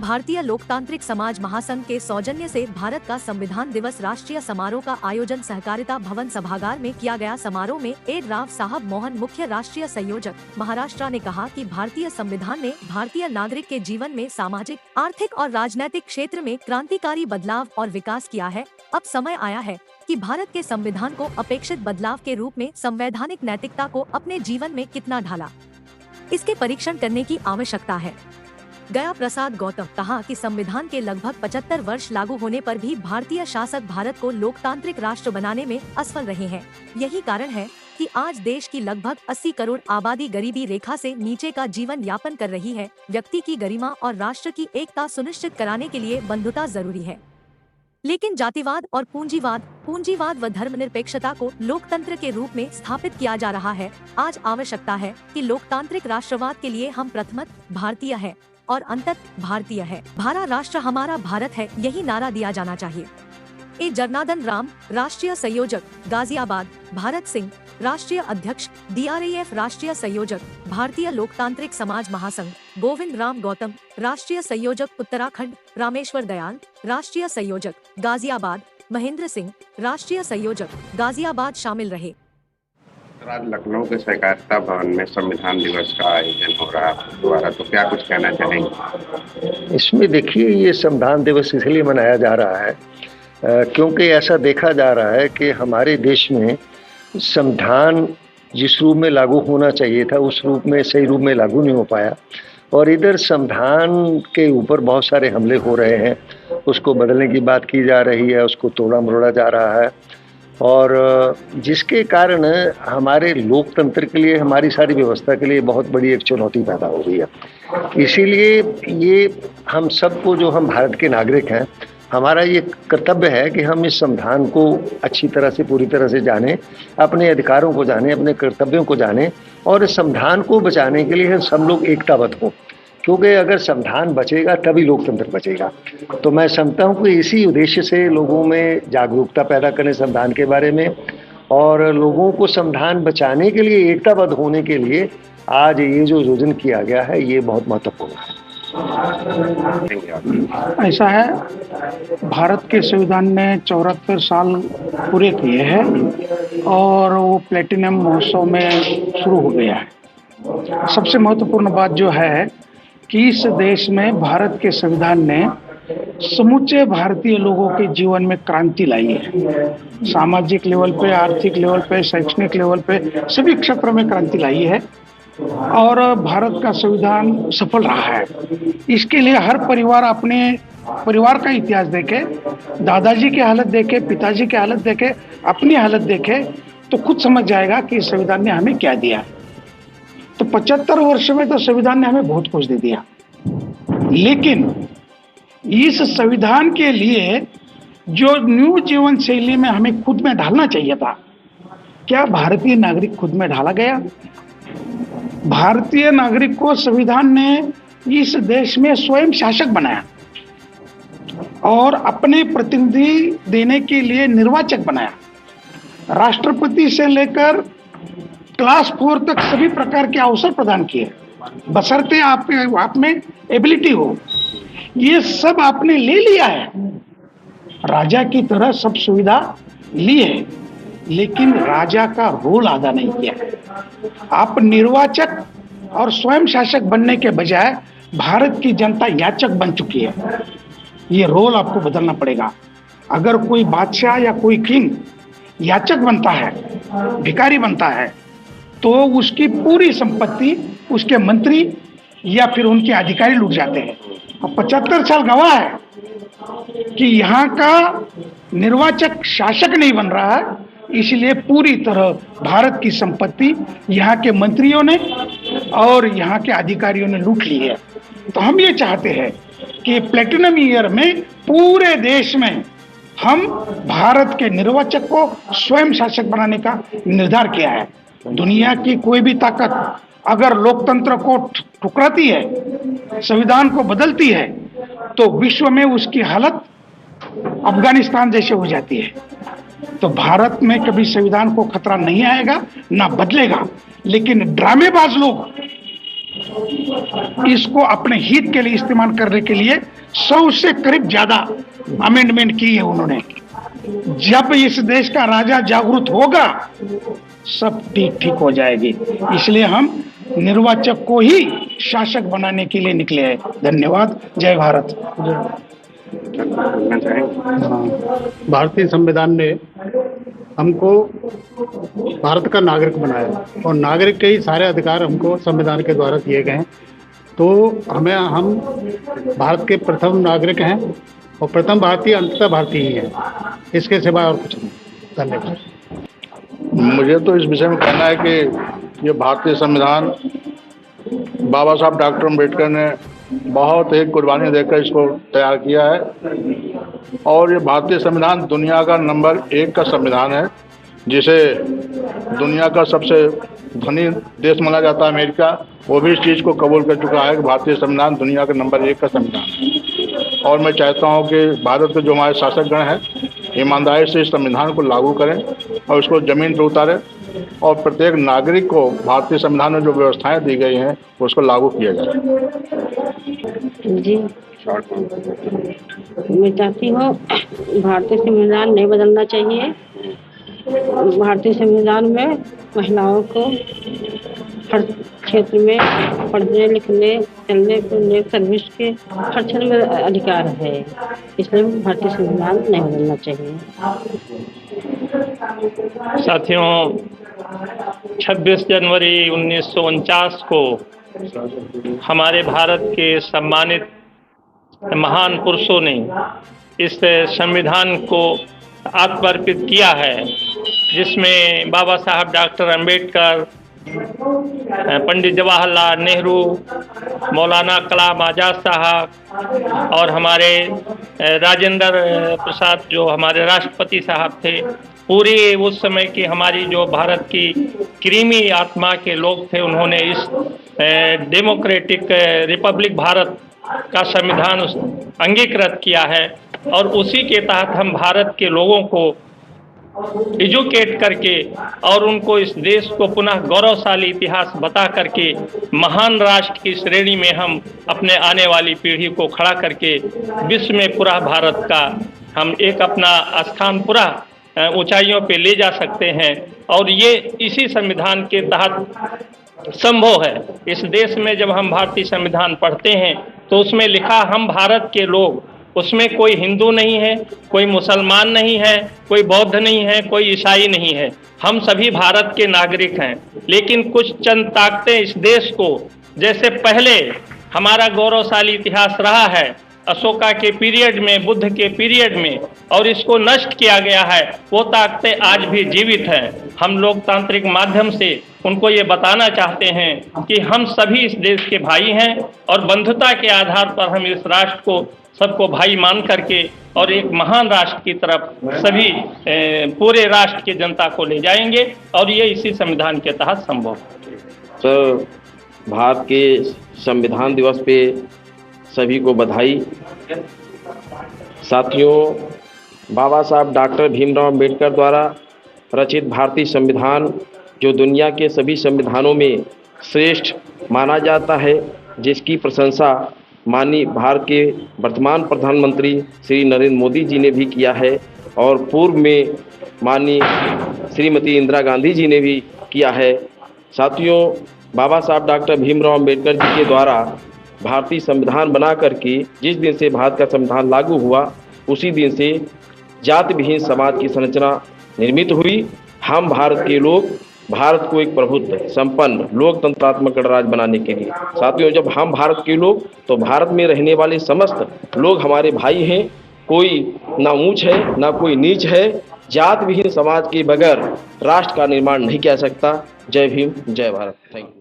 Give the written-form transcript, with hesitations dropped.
भारतीय लोकतांत्रिक समाज महासंघ के सौजन्य से भारत का संविधान दिवस राष्ट्रीय समारोह का आयोजन सहकारिता भवन सभागार में किया गया। समारोह में ए राव साहब मोहन, मुख्य राष्ट्रीय संयोजक महाराष्ट्र, ने कहा कि भारतीय संविधान ने भारतीय नागरिक के जीवन में सामाजिक, आर्थिक और राजनीतिक क्षेत्र में क्रांतिकारी बदलाव और विकास किया है। अब समय आया है कि भारत के संविधान को अपेक्षित बदलाव के रूप में संवैधानिक नैतिकता को अपने जीवन में कितना ढाला, इसके परीक्षण करने की आवश्यकता है। गया प्रसाद गौतम कहा कि संविधान के लगभग 75 वर्ष लागू होने पर भी भारतीय शासक भारत को लोकतांत्रिक राष्ट्र बनाने में असफल रहे हैं। यही कारण है कि आज देश की लगभग 80 करोड़ आबादी गरीबी रेखा से नीचे का जीवन यापन कर रही है। व्यक्ति की गरिमा और राष्ट्र की एकता सुनिश्चित कराने के लिए बंधुता जरूरी है, लेकिन जातिवाद और पूंजीवाद व धर्मनिरपेक्षता को लोकतंत्र के रूप में स्थापित किया जा रहा है। आज आवश्यकता है कि लोकतांत्रिक राष्ट्रवाद के लिए हम प्रथमतः भारतीय है और अंततः भारतीय है। हमारा राष्ट्र हमारा भारत है, यही नारा दिया जाना चाहिए। ए जनार्दन राम, राष्ट्रीय संयोजक गाजियाबाद। भारत सिंह, राष्ट्रीय अध्यक्ष DRAF, राष्ट्रीय संयोजक भारतीय लोकतांत्रिक समाज महासंघ। गोविंद राम गौतम, राष्ट्रीय संयोजक उत्तराखंड। रामेश्वर दयाल, राष्ट्रीय संयोजक गाजियाबाद। महेंद्र सिंह, राष्ट्रीय संयोजक गाजियाबाद शामिल रहे। आज लखनऊ के सहकारिता भवन में संविधान दिवस का आयोजन हो रहा है द्वारा, तो क्या कुछ कहना चाहेंगे? इसमें देखिए, ये संविधान दिवस इसलिए मनाया जा रहा है क्योंकि ऐसा देखा जा रहा है कि हमारे देश में संविधान जिस रूप में लागू होना चाहिए था उस रूप में, सही रूप में लागू नहीं हो पाया, और इधर संविधान के ऊपर बहुत सारे हमले हो रहे हैं। उसको बदलने की बात की जा रही है, उसको तोड़ा मरोड़ा जा रहा है, और जिसके कारण हमारे लोकतंत्र के लिए, हमारी सारी व्यवस्था के लिए बहुत बड़ी एक चुनौती पैदा हो रही है। इसीलिए ये हम सबको, जो हम भारत के नागरिक हैं, हमारा ये कर्तव्य है कि हम इस संविधान को अच्छी तरह से, पूरी तरह से जानें, अपने अधिकारों को जानें, अपने कर्तव्यों को जानें, और इस संविधान को बचाने के लिए सब लोग एकताबद्ध हों, क्योंकि अगर संविधान बचेगा तभी लोकतंत्र बचेगा। तो मैं समझता हूँ कि इसी उद्देश्य से लोगों में जागरूकता पैदा करें संविधान के बारे में, और लोगों को संविधान बचाने के लिए, एकताबद्ध होने के लिए आज ये जो आयोजन किया गया है ये बहुत महत्वपूर्ण है। ऐसा है, भारत के संविधान ने 74 साल पूरे किए हैं और वो प्लेटिनम महोत्सव में शुरू हो गया है। सबसे महत्वपूर्ण बात जो है कि इस देश में भारत के संविधान ने समूचे भारतीय लोगों के जीवन में क्रांति लाई है। सामाजिक लेवल पे, आर्थिक लेवल पे, शैक्षणिक लेवल पे, सभी क्षेत्रों में क्रांति लाई है और भारत का संविधान सफल रहा है। इसके लिए हर परिवार अपने परिवार का इतिहास देखे, दादाजी की हालत देखे, पिताजी की हालत देखे, अपनी हालत देखे, तो खुद समझ जाएगा कि संविधान ने हमें क्या दिया। तो 75 वर्ष में तो संविधान ने हमें बहुत कुछ दे दिया, लेकिन इस संविधान के लिए जो न्यू जीवन शैली में हमें खुद में ढालना चाहिए था, क्या भारतीय नागरिक खुद में ढाला गया? भारतीय नागरिक को संविधान ने इस देश में स्वयं शासक बनाया और अपने प्रतिनिधि देने के लिए निर्वाचक बनाया। राष्ट्रपति से लेकर क्लास 4 तक सभी प्रकार के अवसर प्रदान किए, बशर्ते आप में एबिलिटी हो। ये सब आपने ले लिया है, राजा की तरह सब सुविधा ली है, लेकिन राजा का रोल अदा नहीं किया। आप निर्वाचक और स्वयं शासक बनने के बजाय भारत की जनता याचक बन चुकी है। ये रोल आपको बदलना पड़ेगा। अगर कोई बादशाह या कोई किंग याचक बनता है, भिखारी बनता है, तो उसकी पूरी संपत्ति उसके मंत्री या फिर उनके अधिकारी लूट जाते हैं। अब 75 साल गवाह है कि यहाँ का निर्वाचक शासक नहीं बन रहा है, इसलिए पूरी तरह भारत की संपत्ति यहाँ के मंत्रियों ने और यहाँ के अधिकारियों ने लूट ली है। तो हम ये चाहते हैं कि प्लेटिनम ईयर में पूरे देश में हम भारत के निर्वाचक को स्वयं शासक बनाने का निर्धार किया है। दुनिया की कोई भी ताकत अगर लोकतंत्र को ठुकराती है, संविधान को बदलती है, तो विश्व में उसकी हालत अफगानिस्तान जैसे हो जाती है। तो भारत में कभी संविधान को खतरा नहीं आएगा, ना बदलेगा। लेकिन ड्रामेबाज लोग इसको अपने हित के लिए इस्तेमाल करने के लिए 100 से करीब ज्यादा अमेंडमेंट की है उन्होंने। जब इस देश का राजा जागरूक होगा सब ठीक हो जाएगी। इसलिए हम निर्वाचक को ही शासक बनाने के लिए निकले हैं। धन्यवाद। जय भारत। भारतीय संविधान ने हमको भारत का नागरिक बनाया और नागरिक के ही सारे अधिकार हमको संविधान के द्वारा दिए गए हैं। तो हम भारत के प्रथम नागरिक हैं और प्रथम भारतीय अंततः भारतीय ही हैं, इसके सिवा और कुछ नहीं। धन्यवाद। मुझे तो इस विषय में कहना है कि ये भारतीय संविधान बाबा साहब डॉक्टर अम्बेडकर ने बहुत ही कुर्बानी देकर इसको तैयार किया है और ये भारतीय संविधान दुनिया का नंबर 1 का संविधान है, जिसे दुनिया का सबसे धनी देश माना जाता है अमेरिका, वो भी इस चीज़ को कबूल कर चुका है कि भारतीय संविधान दुनिया का नंबर 1 का संविधान है। और मैं चाहता हूँ कि भारत के जो हमारे शासकगण हैं ईमानदारी से इस संविधान को लागू करें और उसको ज़मीन पर उतारें और प्रत्येक नागरिक को भारतीय संविधान में जो व्यवस्थाएं दी गई हैं उसको लागू किया जाए। जी, मैं चाहती हूँ भारतीय संविधान नहीं बदलना चाहिए। भारतीय संविधान में महिलाओं को हर क्षेत्र में पढ़ने लिखने चलने फिरने सर्विस के हर क्षेत्र में अधिकार है, इसलिए भारतीय संविधान नहीं बदलना चाहिए। साथियों, 26 जनवरी 1949 को हमारे भारत के सम्मानित महान पुरुषों ने इस संविधान को आत्मर्पित किया है, जिसमें बाबा साहब डॉक्टर अम्बेडकर, पंडित जवाहरलाल नेहरू, मौलाना कलाम आज़ाद साहब और हमारे राजेंद्र प्रसाद जो हमारे राष्ट्रपति साहब थे, पूरे उस समय की हमारी जो भारत की क्रीमी आत्मा के लोग थे, उन्होंने इस डेमोक्रेटिक रिपब्लिक भारत का संविधान अंगीकृत किया है और उसी के तहत हम भारत के लोगों को एजुकेट करके और उनको इस देश को पुनः गौरवशाली इतिहास बता करके महान राष्ट्र की श्रेणी में हम अपने आने वाली पीढ़ी को खड़ा करके विश्व में पूरा भारत का हम एक अपना स्थान पूरा ऊंचाइयों पे ले जा सकते हैं। और ये इसी संविधान के तहत संभव है। इस देश में जब हम भारतीय संविधान पढ़ते हैं तो उसमें लिखा हम भारत के लोग, उसमें कोई हिंदू नहीं है, कोई मुसलमान नहीं है, कोई बौद्ध नहीं है, कोई ईसाई नहीं है, हम सभी भारत के नागरिक हैं। लेकिन कुछ चंद ताकतें इस देश को, जैसे पहले हमारा गौरवशाली इतिहास रहा है अशोका के पीरियड में, बुद्ध के पीरियड में, और इसको नष्ट किया गया है, वो ताकतें आज भी जीवित हैं। हम लोकतांत्रिक माध्यम से उनको ये बताना चाहते हैं कि हम सभी इस देश के भाई हैं और बंधुता के आधार पर हम इस राष्ट्र को सबको भाई मान करके और एक महान राष्ट्र की तरफ सभी पूरे राष्ट्र की जनता को ले जाएंगे और ये इसी संविधान के तहत संभव है। सर, भारत के संविधान दिवस पे सभी को बधाई। साथियों, बाबा साहब डॉक्टर भीमराव अंबेडकर द्वारा रचित भारतीय संविधान जो दुनिया के सभी संविधानों में श्रेष्ठ माना जाता है, जिसकी प्रशंसा माननीय भारत के वर्तमान प्रधानमंत्री श्री नरेंद्र मोदी जी ने भी किया है और पूर्व में माननीय श्रीमती इंदिरा गांधी जी ने भी किया है। साथियों, बाबा साहब डॉक्टर भीमराव अंबेडकर जी के द्वारा भारतीय संविधान बना करके जिस दिन से भारत का संविधान लागू हुआ, उसी दिन से जाति विहीन समाज की संरचना निर्मित हुई। हम भारत के लोग भारत को एक प्रबुद्ध, संपन्न, लोकतंत्रात्मक गणराज्य बनाने के लिए, साथियों, जब हम भारत के लोग, तो भारत में रहने वाले समस्त लोग हमारे भाई हैं। कोई ना ऊंच है ना कोई नीच है। जात विहीन समाज के बगैर राष्ट्र का निर्माण नहीं किया सकता। जय भीम, जय भारत। Thank you.